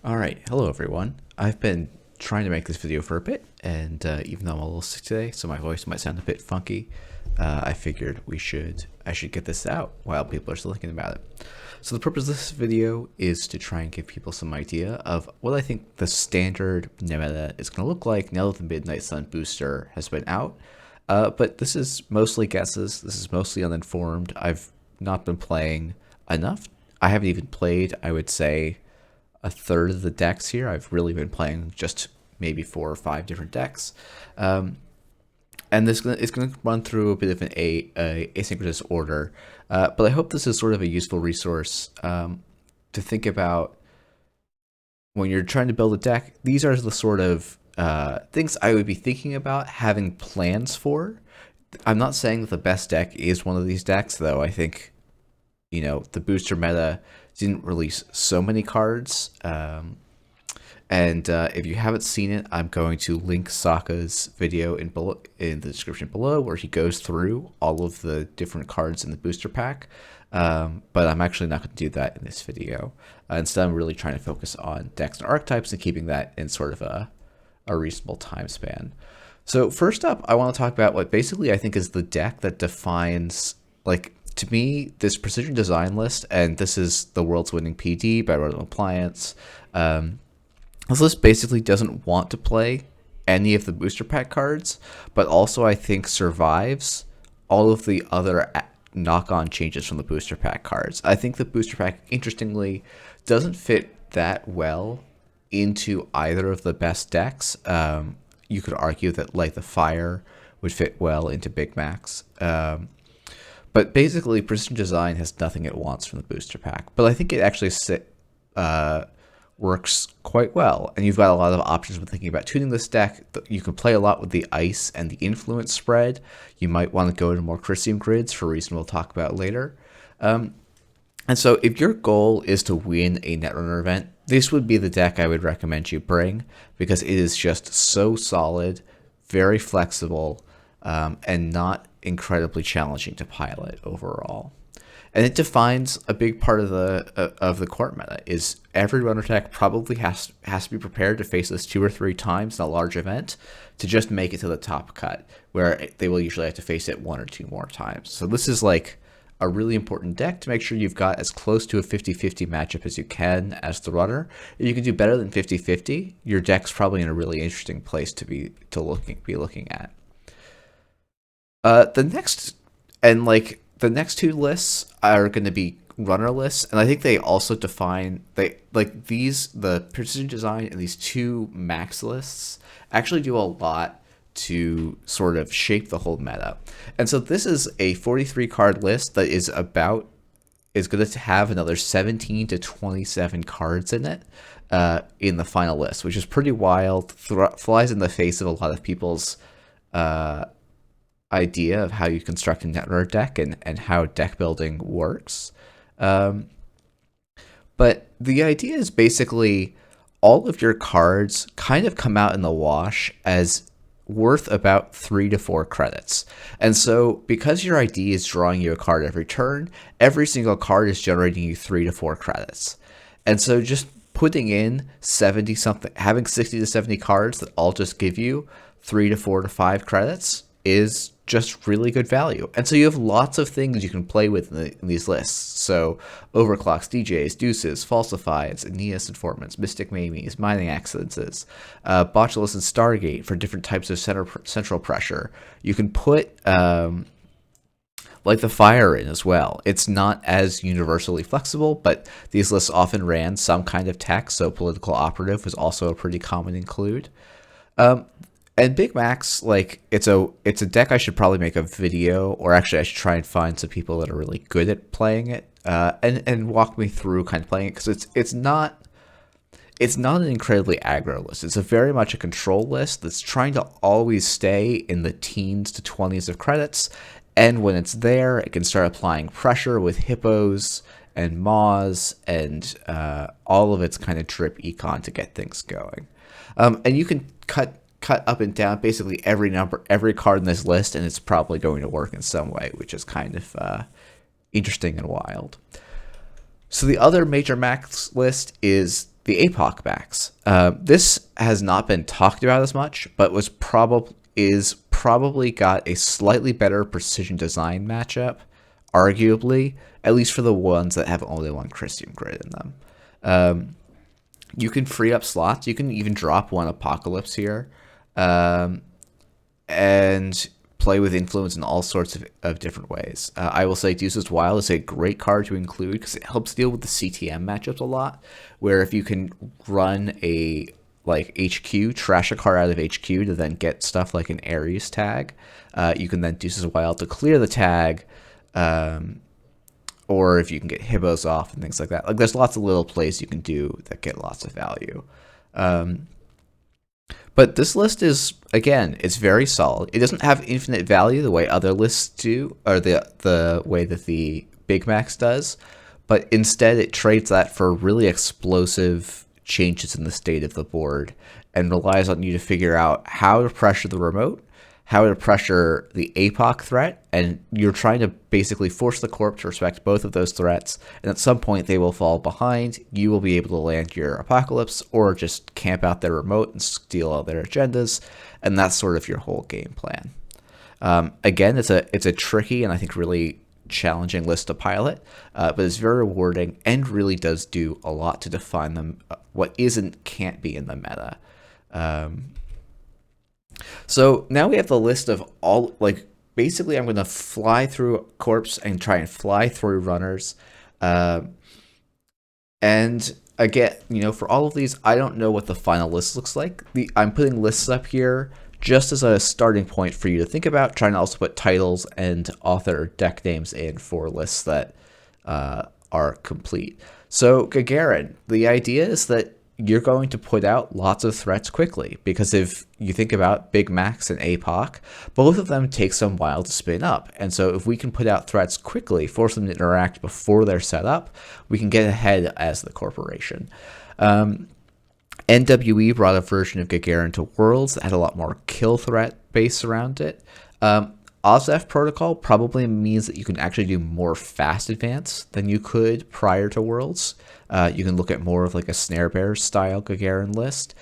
Alright, hello everyone. I've been trying to make this video for a bit, and even though I'm a little sick today, so my voice might sound a bit funky, I figured I should get this out while people are still thinking about it. So the purpose of this video is to try and give people some idea of what I think the standard meta is going to look like now that the Midnight Sun booster has been out. But this is mostly guesses, this is mostly uninformed. I've not been playing enough. I haven't even played, I would say, a third of the decks here. I've really been playing just maybe 4 or 5 different decks. And this is going to run through a bit of an asynchronous order. But I hope this is sort of a useful resource to think about when you're trying to build a deck. These are the sort of things I would be thinking about having plans for. I'm not saying that the best deck is one of these decks, though. I think, you know, the booster meta didn't release so many cards. And if you haven't seen it, I'm going to link Sokka's video in the description below, where he goes through all of the different cards in the booster pack. But I'm actually not going to do that in this video. Instead, I'm really trying to focus on decks and archetypes and keeping that in sort of a reasonable time span. So first up, I want to talk about what basically I think is the deck that defines, like, to me, this precision design list, and this is the world's winning PD by Rodent Appliance. This list basically doesn't want to play any of the booster pack cards, but also I think survives all of the other knock-on changes from the booster pack cards. I think the booster pack, interestingly, doesn't fit that well into either of the best decks. You could argue that Light the Fire would fit well into Big Max. But basically, Precision Design has nothing it wants from the booster pack. But I think it actually works quite well. And you've got a lot of options when thinking about tuning this deck. You can play a lot with the ice and the influence spread. You might want to go to more Crisium grids, for a reason we'll talk about later. And so if your goal is to win a Netrunner event, this would be the deck I would recommend you bring, because it is just so solid, very flexible, and not incredibly challenging to pilot overall. And it defines a big part of the court meta. Is every runner deck probably has to be prepared to face this 2 or 3 times in a large event to just make it to the top cut, where they will usually have to face it 1 or 2 more times. So this is like a really important deck to make sure you've got as close to a 50-50 matchup as you can as the runner. If you can do better than 50-50, your deck's probably in a really interesting place to be looking at. The next 2 lists are going to be runner lists, and I think they also define the Precision Design and these 2 max lists actually do a lot to sort of shape the whole meta. And so this is a 43 card list that is going to have another 17 to 27 cards in it in the final list, which is pretty wild. Flies in the face of a lot of people's idea of how you construct a Netrunner deck and how deck building works. But the idea is basically all of your cards kind of come out in the wash as worth about 3 to 4 credits. And so because your ID is drawing you a card every turn, every single card is generating you 3 to 4 credits. And so just putting in 70 something, having 60 to 70 cards that all just give you 3 to 4 to 5 credits is just really good value. And so you have lots of things you can play with in these lists. So Overclocks, DJs, Deuces, Falsifieds, Aeneas Informants, Mystic Mamies, Mining Accidents, Botulus and Stargate for different types of central pressure. You can put Light the Fire in as well. It's not as universally flexible, but these lists often ran some kind of tech, so Political Operative was also a pretty common include. And Big Max, like, it's a deck I should probably make a video, or actually I should try and find some people that are really good at playing it, and walk me through kind of playing it, because it's not an incredibly aggro list. It's very much a control list that's trying to always stay in the teens to 20s of credits, and when it's there, it can start applying pressure with hippos and maws and all of its kind of drip econ to get things going. And you can cut up and down basically every card in this list, and it's probably going to work in some way, which is kind of interesting and wild. So the other major max list is the Apoc Maxx. This has not been talked about as much, but is probably got a slightly better precision design matchup, arguably, at least for the ones that have only one Crystalline grid in them. You can free up slots. You can even drop one Apocalypse here, and play with influence in all sorts of different ways. I will say Deuce's Wild is a great card to include because it helps deal with the CTM matchups a lot, where if you can run a HQ, trash a card out of HQ to then get stuff like an Ares tag, you can then Deuce's Wild to clear the tag, or if you can get Hibbos off and things like that. Like, there's lots of little plays you can do that get lots of value. But this list is, again, it's very solid. It doesn't have infinite value the way other lists do, or the way that the Big Max does, but instead it trades that for really explosive changes in the state of the board and relies on you to figure out how to pressure the remote, how to pressure the Apoc threat, and you're trying to basically force the corp to respect both of those threats, and at some point they will fall behind. You will be able to land your Apocalypse or just camp out their remote and steal all their agendas, and that's sort of your whole game plan. Again, it's a tricky and I think really challenging list to pilot, but it's very rewarding and really does do a lot to define them, what can't be in the meta. So now we have the list of all, basically I'm going to fly through Corpse and try and fly through runners. And again, for all of these, I don't know what the final list looks like. I'm putting lists up here just as a starting point for you to think about, trying to also put titles and author deck names in for lists that are complete. So Gagarin, the idea is that you're going to put out lots of threats quickly, because if you think about Big Max and Apoc, both of them take some while to spin up. And so if we can put out threats quickly, force them to interact before they're set up, we can get ahead as the corporation. NWE brought a version of Gagarin to Worlds that had a lot more kill threat base around it. OZF protocol probably means that you can actually do more fast advance than you could prior to Worlds. You can look at more of like a Snare Bear style Gagarin list,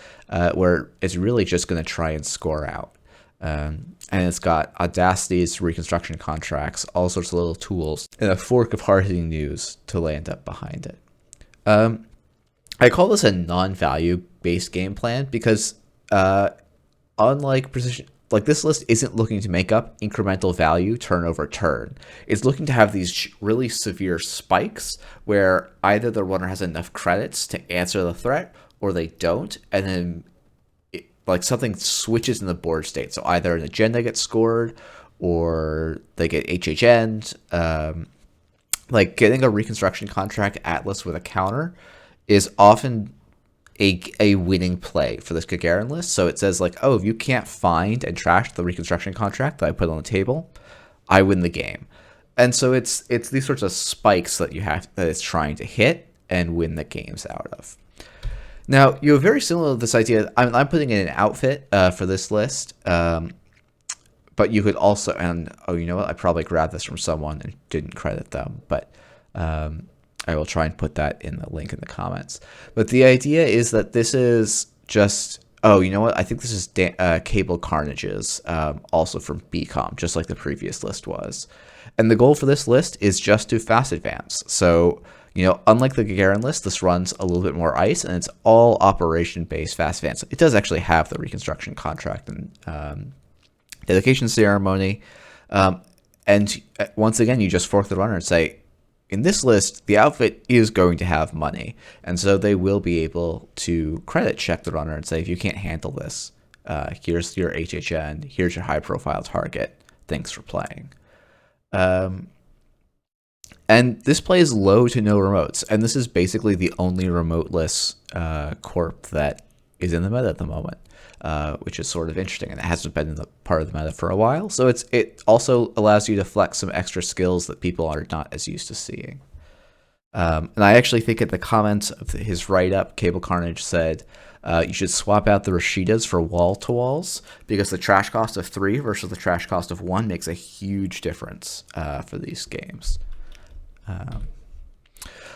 where it's really just going to try and score out. And it's got Audacities, Reconstruction Contracts, all sorts of little tools, and a fork of hard-hitting news to land up behind it. I call this a non-value based game plan because unlike precision, this list isn't looking to make up incremental value turn over turn. It's looking to have these really severe spikes where either the runner has enough credits to answer the threat or they don't, and then something switches in the board state. So either an agenda gets scored or they get HHN'd. Getting a Reconstruction Contract Atlas with a counter is often a winning play for this Gagarin list. So it says if you can't find and trash the Reconstruction Contract that I put on the table, I win the game. And so it's these sorts of spikes that it's trying to hit and win the games out of. Now, you have very similar to this idea. I'm putting in an outfit for this list, but you could also, and you know what? I probably grabbed this from someone and didn't credit them, but I will try and put that in the link in the comments. But the idea is that this is just, you know what? I think this is Cable Carnage's, also from BCOM, just like the previous list was. And the goal for this list is just to fast advance. So, unlike the Gagarin list, this runs a little bit more ice, and it's all operation-based fast advance. It does actually have the Reconstruction Contract and dedication ceremony. And once again, you just fork the runner and say, in this list, the outfit is going to have money, and so they will be able to credit check the runner and say, if you can't handle this, here's your HHN, here's your high-profile target, thanks for playing. And this plays low to no remotes, and this is basically the only remoteless corp that is in the meta at the moment, which is sort of interesting, and it hasn't been in the part of the meta for a while. So it also allows you to flex some extra skills that people are not as used to seeing. And I actually think in the comments of his write-up, Cable Carnage said, you should swap out the Rashidas for wall-to-walls, because the trash cost of 3 versus the trash cost of 1 makes a huge difference for these games.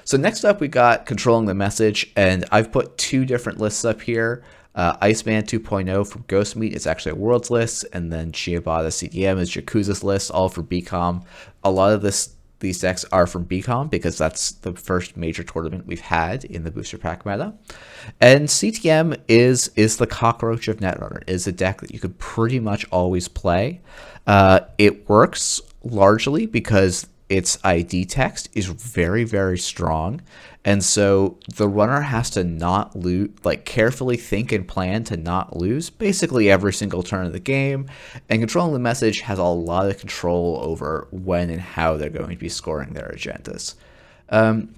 So next up, we got controlling the message, and I've put 2 different lists up here. Iceman 2.0 from Ghost Meat is actually a world's list, and then Ciabatta CDM is Yakuza's list, all for BCOM. A lot of these decks are from BCOM because that's the first major tournament we've had in the booster pack meta. And CTM is the cockroach of Netrunner. It is a deck that you could pretty much always play. It works largely because its ID text is very, very strong. And so the runner has to not lose, like carefully think and plan to not lose basically every single turn of the game. And controlling the message has a lot of control over when and how they're going to be scoring their agendas. And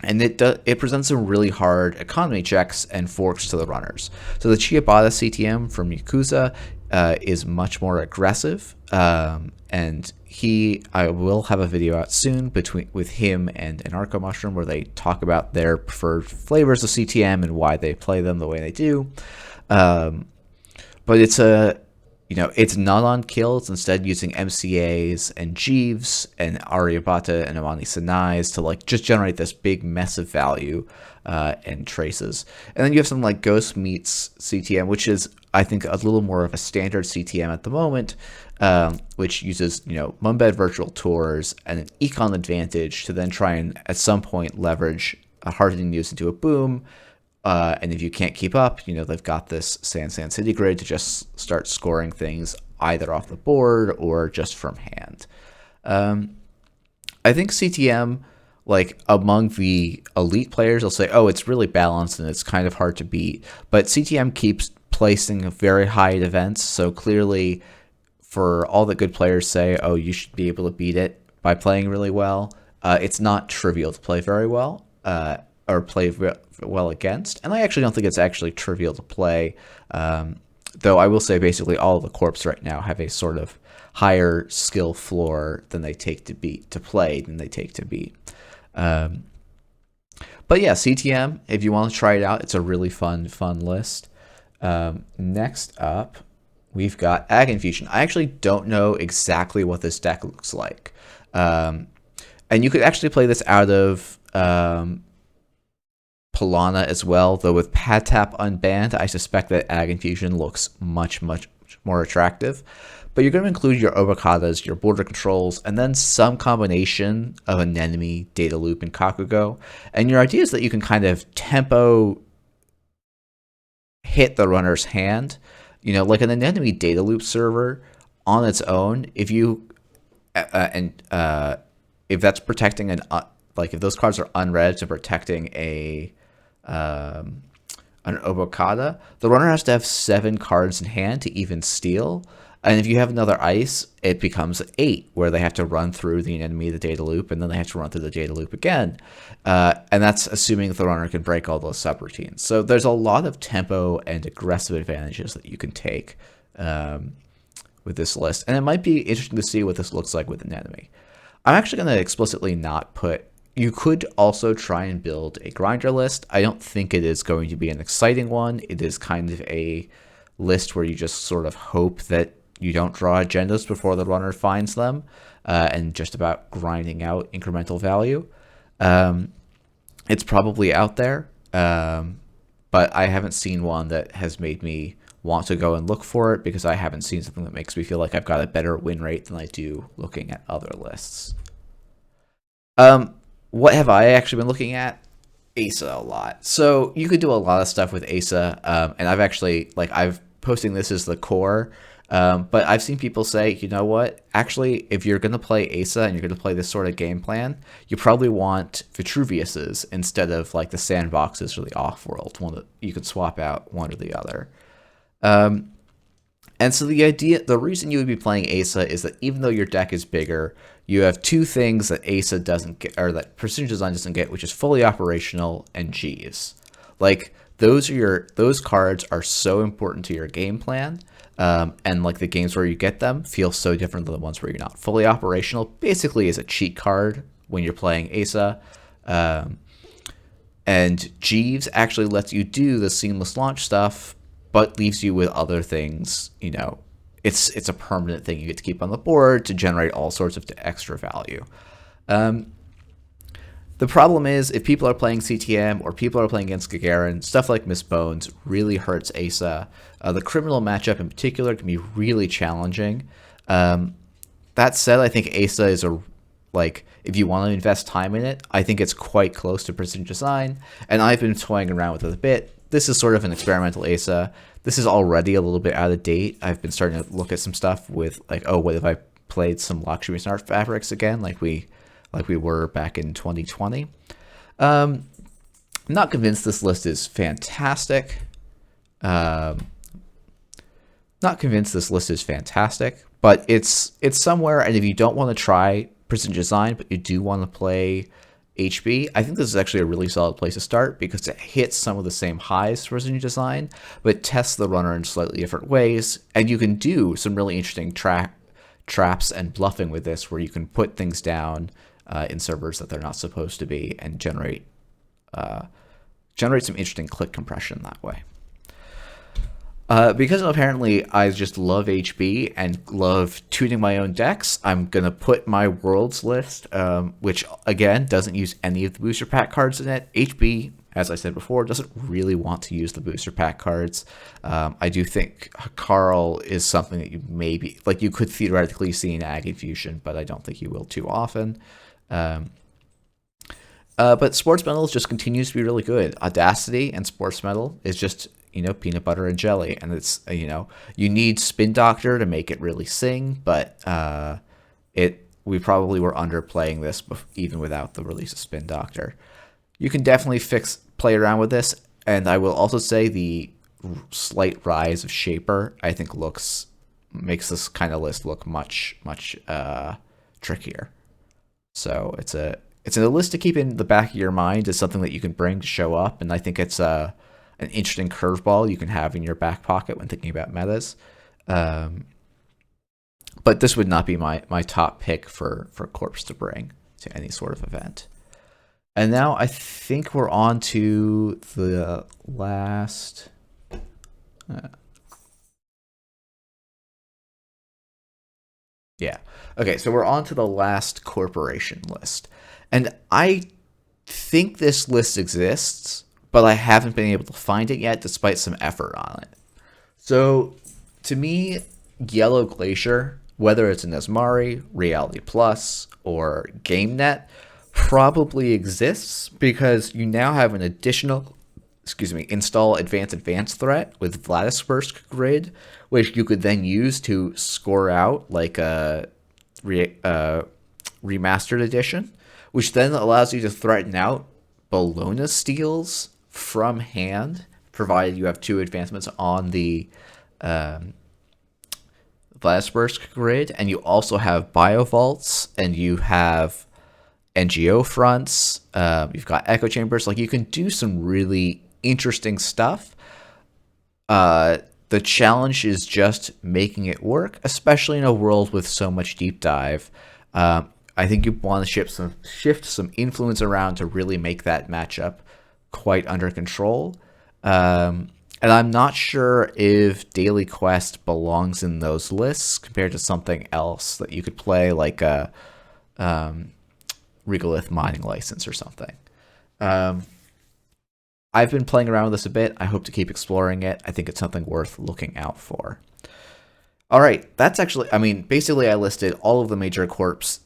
it presents some really hard economy checks and forks to the runners. So the Ciabatta CTM from Yakuza is much more aggressive, and I will have a video out soon with him and Anarcho Mushroom where they talk about their preferred flavors of CTM and why they play them the way they do. But it's it's not on kill. It's instead using MCAs and Jeeves and Aryabhata and Amani Sanais to like just generate this big mess of value and traces. And then you have something like Ghost Meat's CTM, which is, I think, a little more of a standard CTM at the moment, which uses, Mumbed Virtual Tours and an econ advantage to then try and at some point leverage a hardening news into a boom. And if you can't keep up, they've got this Sand City grid to just start scoring things either off the board or just from hand. I think CTM, like among the elite players, they'll say, oh, it's really balanced and it's kind of hard to beat. But CTM keeps placing very high at events. So clearly, for all the good players say, oh, you should be able to beat it by playing really well, it's not trivial to play very well. Or play well against. And I actually don't think it's actually trivial to play, though I will say basically all of the corps right now have a sort of higher skill floor than they take to play than they take to beat. But yeah, CTM, if you want to try it out, it's a really fun list. Next up, we've got Ag Infusion. I actually don't know exactly what this deck looks like. And you could actually play this out of Polana as well, though with Pad Tap unbanned, I suspect that Ag Infusion looks much, much more attractive. But you're going to include your Obokadas, your border controls, and then some combination of Anemone, Data Loop, and Kakugo. And your idea is that you can kind of tempo hit the runner's hand. Like an Anemone Data Loop server on its own, if you if that's protecting if those cards are unread to protecting an Obokata, the runner has to have 7 cards in hand to even steal. And if you have another ice, it becomes 8, where they have to run through the enemy, the data loop, and then they have to run through the data loop again. And that's assuming that the runner can break all those subroutines. So there's a lot of tempo and aggressive advantages that you can take with this list. And it might be interesting to see what this looks like with an enemy. I'm actually going to explicitly not put... You could also try and build a grinder list. I don't think it is going to be an exciting one. It is kind of a list where you just sort of hope that you don't draw agendas before the runner finds them, and just about grinding out incremental value. It's probably out there, but I haven't seen one that has made me want to go and look for it, because I haven't seen something that makes me feel like I've got a better win rate than I do looking at other lists. What have I actually been looking at? ASA a lot. So you could do a lot of stuff with ASA, and I've posting this as the core, but I've seen people say, you know what, actually, if you're going to play ASA and you're going to play this sort of game plan, you probably want Vitruvius's instead of like the sandboxes or the off-world one that you could swap out one or the other. And so the reason you would be playing ASA is that even though your deck is bigger, you have 2 things that ASA doesn't get, or that Precision Design doesn't get, which is fully operational and Jeeves. Like those cards are so important to your game plan, and like the games where you get them feel so different than the ones where you're not. Fully operational basically is a cheat card when you're playing ASA, and Jeeves actually lets you do the seamless launch stuff, but leaves you with other things. It's a permanent thing you get to keep on the board to generate all sorts of extra value. The The problem is, if people are playing CTM or people are playing against Gagarin, stuff like Miss Bones really hurts Asa. The criminal matchup in particular can be really challenging. That said, I think Asa is if you want to invest time in it, I think it's quite close to Precision Design, and I've been toying around with it a bit. This is sort of an experimental Asa. This is already a little bit out of date. I've been starting to look at some stuff with what if I played some luxury smart fabrics again, like we were back in 2020. I'm not convinced this list is fantastic. Not convinced this list is fantastic, but it's somewhere. And if you don't want to try Precision Design, but you do want to play HB, I think this is actually a really solid place to start because it hits some of the same highs for Precision Design, but tests the runner in slightly different ways. And you can do some really interesting traps and bluffing with this, where you can put things down in servers that they're not supposed to be, and generate some interesting click compression that way. Because apparently I just love HB and love tuning my own decks, I'm going to put my Worlds list, which again doesn't use any of the booster pack cards in it. HB, as I said before, doesn't really want to use the booster pack cards. I do think Carl is something that you could theoretically see in Ag Infusion, but I don't think you will too often. But Sportsmetal just continues to be really good. Audacity and Sportsmetal is just, peanut butter and jelly. And it's, you need Spin Doctor to make it really sing, but we probably were underplaying this even without the release of Spin Doctor. You can definitely play around with this. And I will also say the slight rise of Shaper, I think makes this kind of list look much trickier. So it's a list to keep in the back of your mind as something that you can bring to show up, and I think it's an interesting curveball you can have in your back pocket when thinking about metas. But this would not be my top pick for Corpse to bring to any sort of event. And now I think we're on to the last. Yeah. Okay, so we're on to the last corporation list. And I think this list exists, but I haven't been able to find it yet despite some effort on it. So, to me, Yellow Glacier, whether it's in Asmari, Reality Plus, or GameNet, probably exists because you now have an additional install advanced threat with Vladisbursk Grid, which you could then use to score out like a remastered edition, which then allows you to threaten out Bologna steals from hand, provided you have 2 advancements on the Vladisbursk Grid, and you also have Biovaults, and you have NGO fronts, you've got Echo Chambers. Like, you can do some really interesting stuff. The challenge is just making it work, especially in a world with so much deep dive. I think you want to shift some influence around to really make that matchup quite under control. And I'm not sure if Daily Quest belongs in those lists compared to something else that you could play, like a Regalith mining license or something. I've been playing around with this a bit. I hope to keep exploring it. I think it's something worth looking out for. All right, that's actually, basically I listed all of the major corps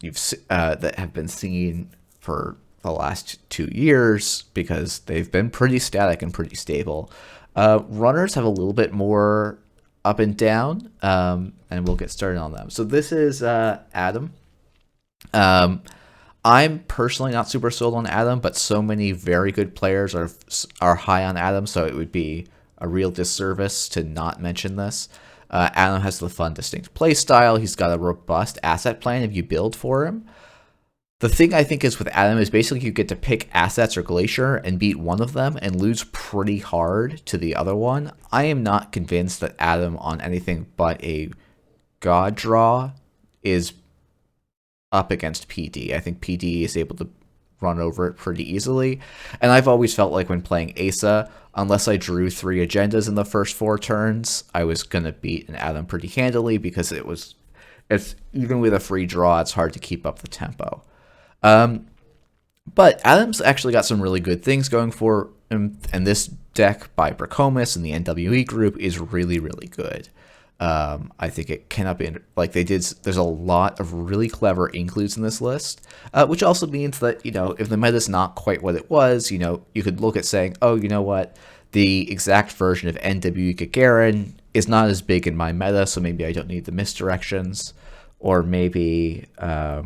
that have been seen for the last 2 years because they've been pretty static and pretty stable. Runners have a little bit more up and down, and we'll get started on them. So this is Adam. I'm personally not super sold on Adam, but so many very good players are high on Adam, so it would be a real disservice to not mention this. Adam has the fun, distinct play style. He's got a robust asset plan if you build for him. The thing I think is with Adam is basically you get to pick assets or Glacier and beat one of them and lose pretty hard to the other one. I am not convinced that Adam on anything but a God draw is up against PD. I think PD is able to run over it pretty easily. And I've always felt like when playing Asa, unless I drew 3 agendas in the first 4 turns, I was going to beat an Adam pretty handily because it's even with a free draw, it's hard to keep up the tempo. But Adam's actually got some really good things going for him, and this deck by Bracomus and the NWE group is really, really good. I think it cannot be like they did. There's a lot of really clever includes in this list, which also means that if the meta is not quite what it was, you could look at saying, oh, you know what, the exact version of NWE Gagarin is not as big in my meta, so maybe I don't need the misdirections, or maybe I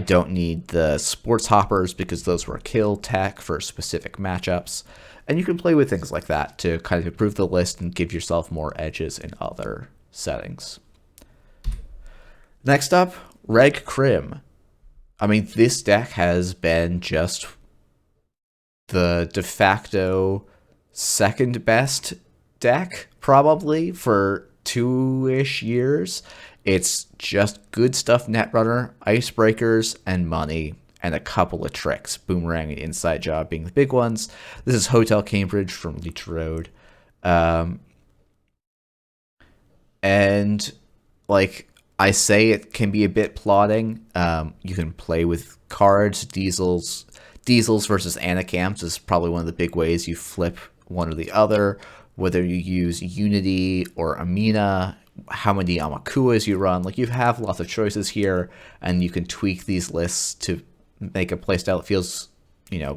don't need the sports hoppers because those were kill tech for specific matchups. And you can play with things like that to kind of improve the list and give yourself more edges in other settings. Next up, Reg Crim. I mean, this deck has been just the de facto second best deck, probably, for 2-ish years. It's just good stuff Netrunner, Icebreakers, and money, and a couple of tricks. Boomerang and Inside Job being the big ones. This is Hotel Cambridge from Leech Road. And, like I say, it can be a bit plotting. You can play with cards. Diesels versus Anacamps is probably one of the big ways you flip one or the other. Whether you use Unity or Amina, how many Amakuas you run. Like, you have lots of choices here, and you can tweak these lists to make a playstyle that feels,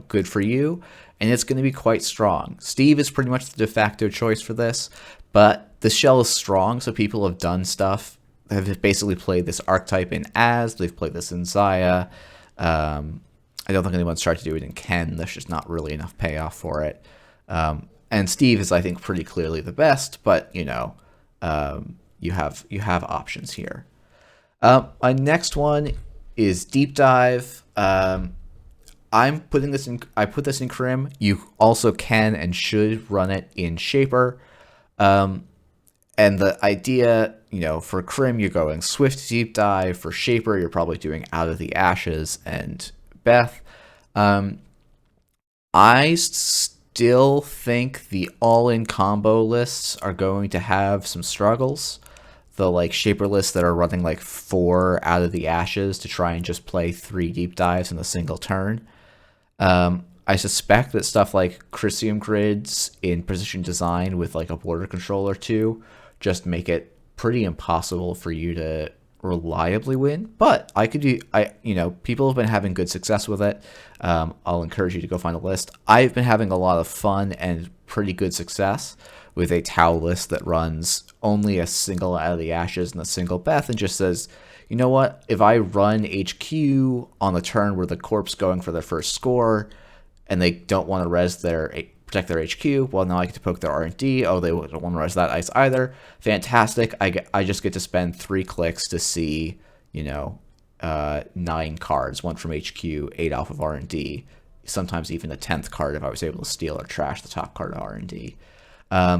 good for you, and it's going to be quite strong. Steve is pretty much the de facto choice for this, but the shell is strong, so people have done stuff. Have basically played this archetype in Az, they've played this in Zaya. I don't think anyone's tried to do it in Ken. There's just not really enough payoff for it. And Steve is, I think, pretty clearly the best, but, you have options here. My next one is Deep Dive. I put this in Crim. You also can and should run it in Shaper. And the idea, for Crim, you're going Swift Deep Dive. For Shaper, you're probably doing Out of the Ashes and Beth. I still think the all-in combo lists are going to have some struggles. The Shaper lists that are running 4 Out of the Ashes to try and just play 3 deep dives in a single turn. I suspect that stuff like Chrysium grids in Precision Design with a border control or two just make it pretty impossible for you to reliably win. But people have been having good success with it. I'll encourage you to go find a list. I've been having a lot of fun and pretty good success with a Tau list that runs only a single Out of the Ashes and a single Beth and just says, you know what, if I run HQ on the turn where the corp's going for their first score and they don't want to protect their HQ, well, now I get to poke their R&D. Oh, they don't want to res that ice either. Fantastic. I just get to spend 3 clicks to see, 9 cards, 1 from HQ, 8 off of R&D, sometimes even a 10th card if I was able to steal or trash the top card of R&D.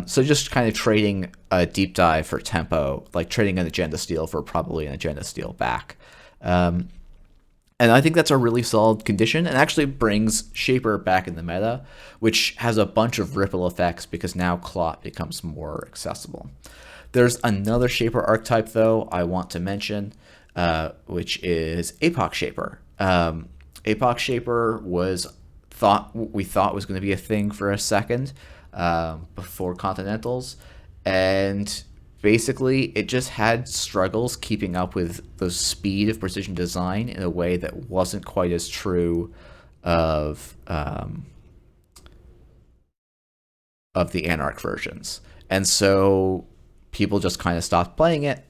So just kind of trading a deep dive for tempo, like trading an agenda steal for probably an agenda steal back. And I think that's a really solid condition and actually brings Shaper back in the meta, which has a bunch of ripple effects because now Clot becomes more accessible. There's another Shaper archetype, though, I want to mention, which is Apoc Shaper. Apoc Shaper we thought was going to be a thing for a second before Continentals, and basically it just had struggles keeping up with the speed of Precision Design in a way that wasn't quite as true of the Anarch versions. And so people just kind of stopped playing it.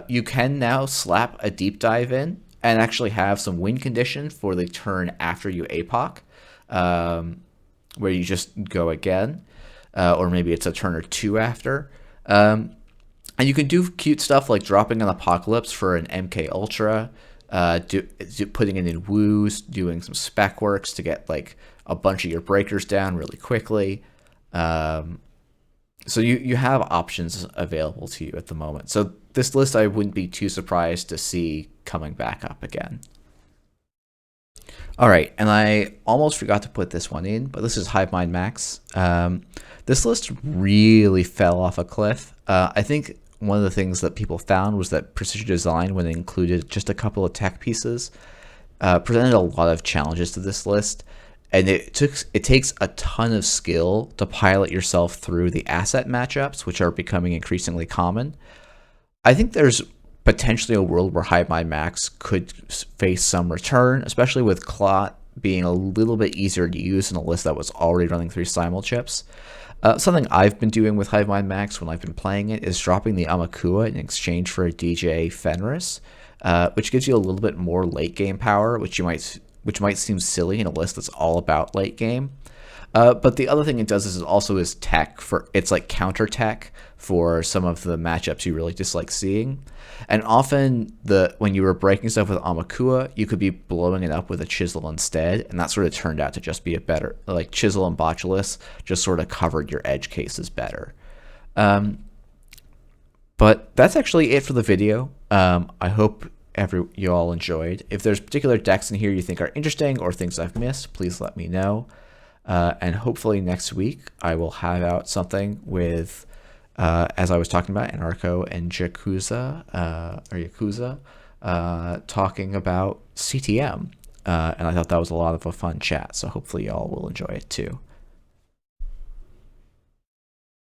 You can now slap a deep dive in and actually have some win condition for the turn after you Apoc, where you just go again, or maybe it's a turn or 2 after. And you can do cute stuff like dropping an Apocalypse for an MK Ultra, putting it in woos, doing some spec works to get a bunch of your breakers down really quickly. So you have options available to you at the moment. So this list I wouldn't be too surprised to see coming back up again. All right, and I almost forgot to put this one in, but this is Hivemind Maxx. This list really fell off a cliff. I think one of the things that people found was that Precision Design, when it included just a couple of tech pieces, presented a lot of challenges to this list, and it takes a ton of skill to pilot yourself through the asset matchups, which are becoming increasingly common. I think there's potentially a world where Hivemind Maxx could face some return, especially with Clot being a little bit easier to use in a list that was already running 3 simul chips. Something I've been doing with Hivemind Maxx when I've been playing it is dropping the Amakua in exchange for a DJ Fenris, which gives you a little bit more late game power, which might seem silly in a list that's all about late game. But the other thing it does is it also is tech for, it's like counter tech for some of the matchups you really dislike seeing. And often when you were breaking stuff with Amakua, you could be blowing it up with a Chisel instead, and that sort of turned out to just be a better, like Chisel and Botulus just sort of covered your edge cases better. But that's actually it for the video. I hope you all enjoyed. If there's particular decks in here you think are interesting or things I've missed, please let me know. And hopefully next week I will have out something with, as I was talking about, Anarcho and Yakuza, talking about CTM. And I thought that was a lot of a fun chat, so hopefully y'all will enjoy it too.